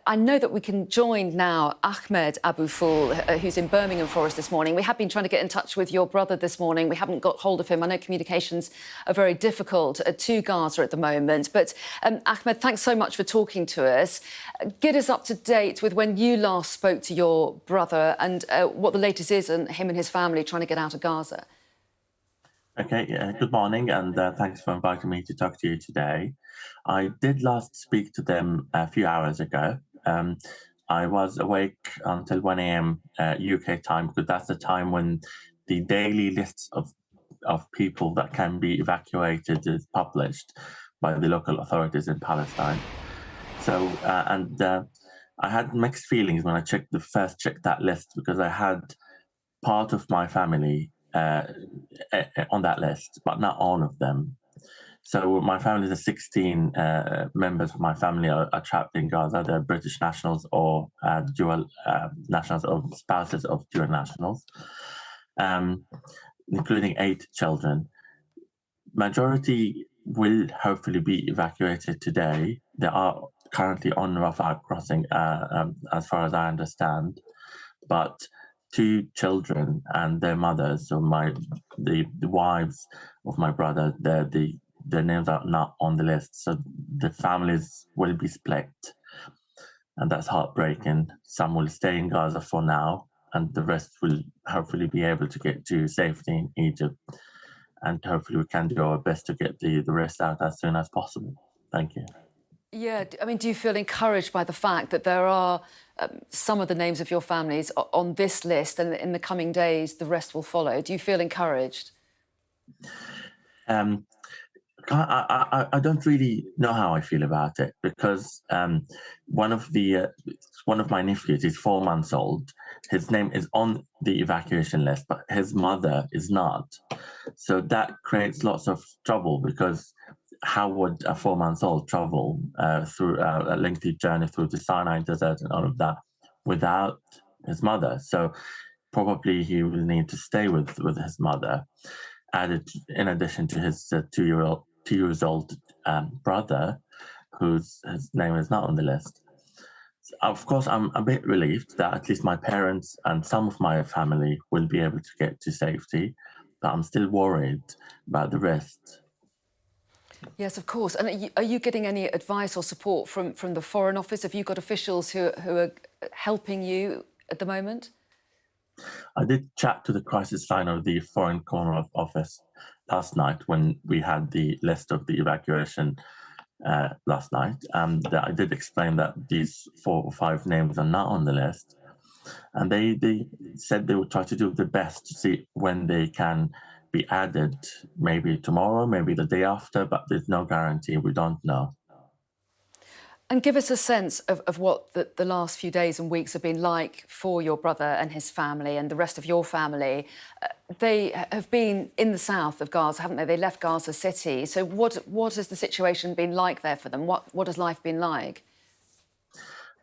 I know that we can join now Ahmad Abou-Foul, who's in Birmingham for us this morning. We have been trying to get in touch with your brother this morning. We haven't got hold of him. I know communications are very difficult to Gaza at the moment. But Ahmad, thanks so much for talking to us. Get us up to date with when you last spoke to your brother and what the latest is on him and his family trying to get out of Gaza. Okay, good morning, and thanks for inviting me to talk to you today. I did last speak to them a few hours ago. I was awake until 1 a.m. UK time, because that's the time when the daily lists of people that can be evacuated is published by the local authorities in Palestine. So, I had mixed feelings when I first checked that list, because I had part of my family on that list, but not all of them. So my family, the 16 members of my family are trapped in Gaza. They're British nationals or dual nationals, or spouses of dual nationals, including 8 children. Majority will hopefully be evacuated today. They are currently on Rafah crossing, as far as I understand, but 2 children and their mothers, so the wives of my brother, their names are not on the list, so the families will be split, and that's heartbreaking. Some will stay in Gaza for now, and the rest will hopefully be able to get to safety in Egypt, and hopefully we can do our best to get the rest out as soon as possible. Thank you. Yeah, I mean, do you feel encouraged by the fact that there are some of the names of your families on this list, and in the coming days, the rest will follow? Do you feel encouraged? I don't really know how I feel about it, because one of my nephews is 4 months old. His name is on the evacuation list, but his mother is not. So that creates lots of trouble, because how would a 4 months old travel through a lengthy journey through the Sinai Desert and all of that without his mother? So probably he will need to stay with his mother, added in addition to his 2 years old brother, his name is not on the list. So of course, I'm a bit relieved that at least my parents and some of my family will be able to get to safety, but I'm still worried about the rest. Yes, of course. And are you getting any advice or support from the Foreign Office? Have you got officials who are helping you at the moment? I did chat to the crisis line of the Foreign Commonwealth Office last night when we had the list of the evacuation last night, and I did explain that these 4 or 5 names are not on the list, and they said they would try to do the best to see when they can be added, maybe tomorrow, maybe the day after, but there's no guarantee. We don't know. And give us a sense of what the last few days and weeks have been like for your brother and his family and the rest of your family. They have been in the south of Gaza, haven't they? They left Gaza City. So what has the situation been like there for them? What has life been like?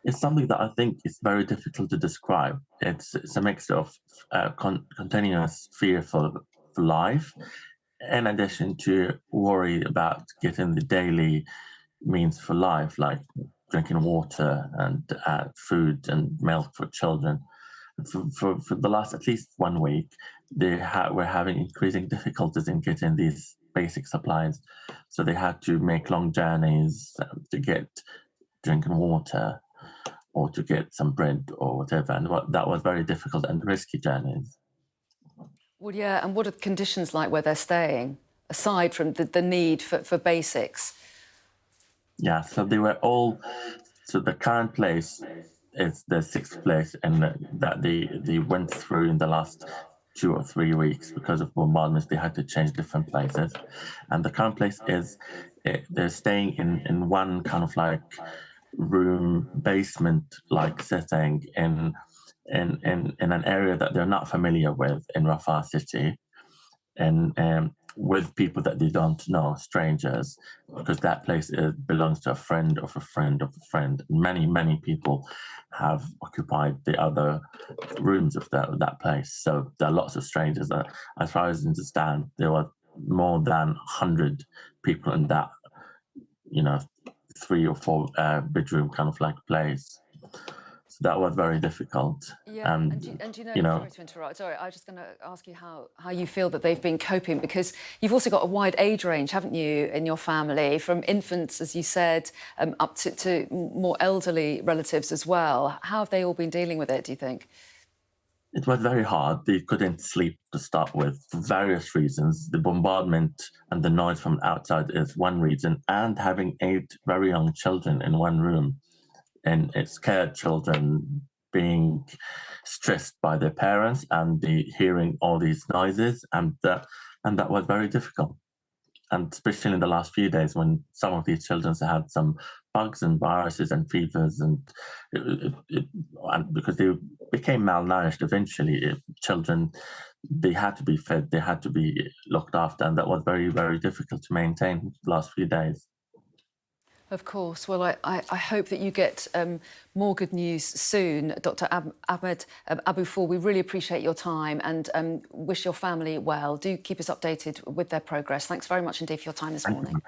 It's something that I think is very difficult to describe. It's a mix of continuous fear for life, in addition to worry about getting the daily means for life, like drinking water and food and milk for children. For the last at least 1 week, we're having increasing difficulties in getting these basic supplies. So they had to make long journeys to get drinking water, or to get some bread or whatever. And that was very difficult and risky journeys. Well, yeah, and what are the conditions like where they're staying, aside from the need for basics? Yeah, so they were all. So the current place is the 6th place, and that they went through in the last 2 or 3 weeks because of bombardments. They had to change different places, and the current place is they're staying in one kind of like room basement like setting in an area that they're not familiar with in Rafah city, and with people that they don't know, strangers, because that place belongs to a friend of a friend of a friend. Many people have occupied the other rooms of that place, so there are lots of strangers. As far as I understand, there were more than 100 people in that 3 or 4 bedroom kind of like place. So that was very difficult. Yeah, and do you know, sorry to interrupt, sorry, I was just going to ask you how you feel that they've been coping, because you've also got a wide age range, haven't you, in your family, from infants, as you said, up to more elderly relatives as well. How have they all been dealing with it, do you think? It was very hard. They couldn't sleep to start with for various reasons. The bombardment and the noise from outside is one reason, and having 8 very young children in one room, and it scared children being stressed by their parents and hearing all these noises, and that was very difficult. And especially in the last few days, when some of these children had some bugs and viruses and fevers, and because they became malnourished eventually, children, they had to be fed, they had to be looked after, and that was very, very difficult to maintain the last few days. Of course. Well, I hope that you get more good news soon, Dr. Ahmad Abou-Foul. We really appreciate your time and wish your family well. Do keep us updated with their progress. Thanks very much indeed for your time this morning.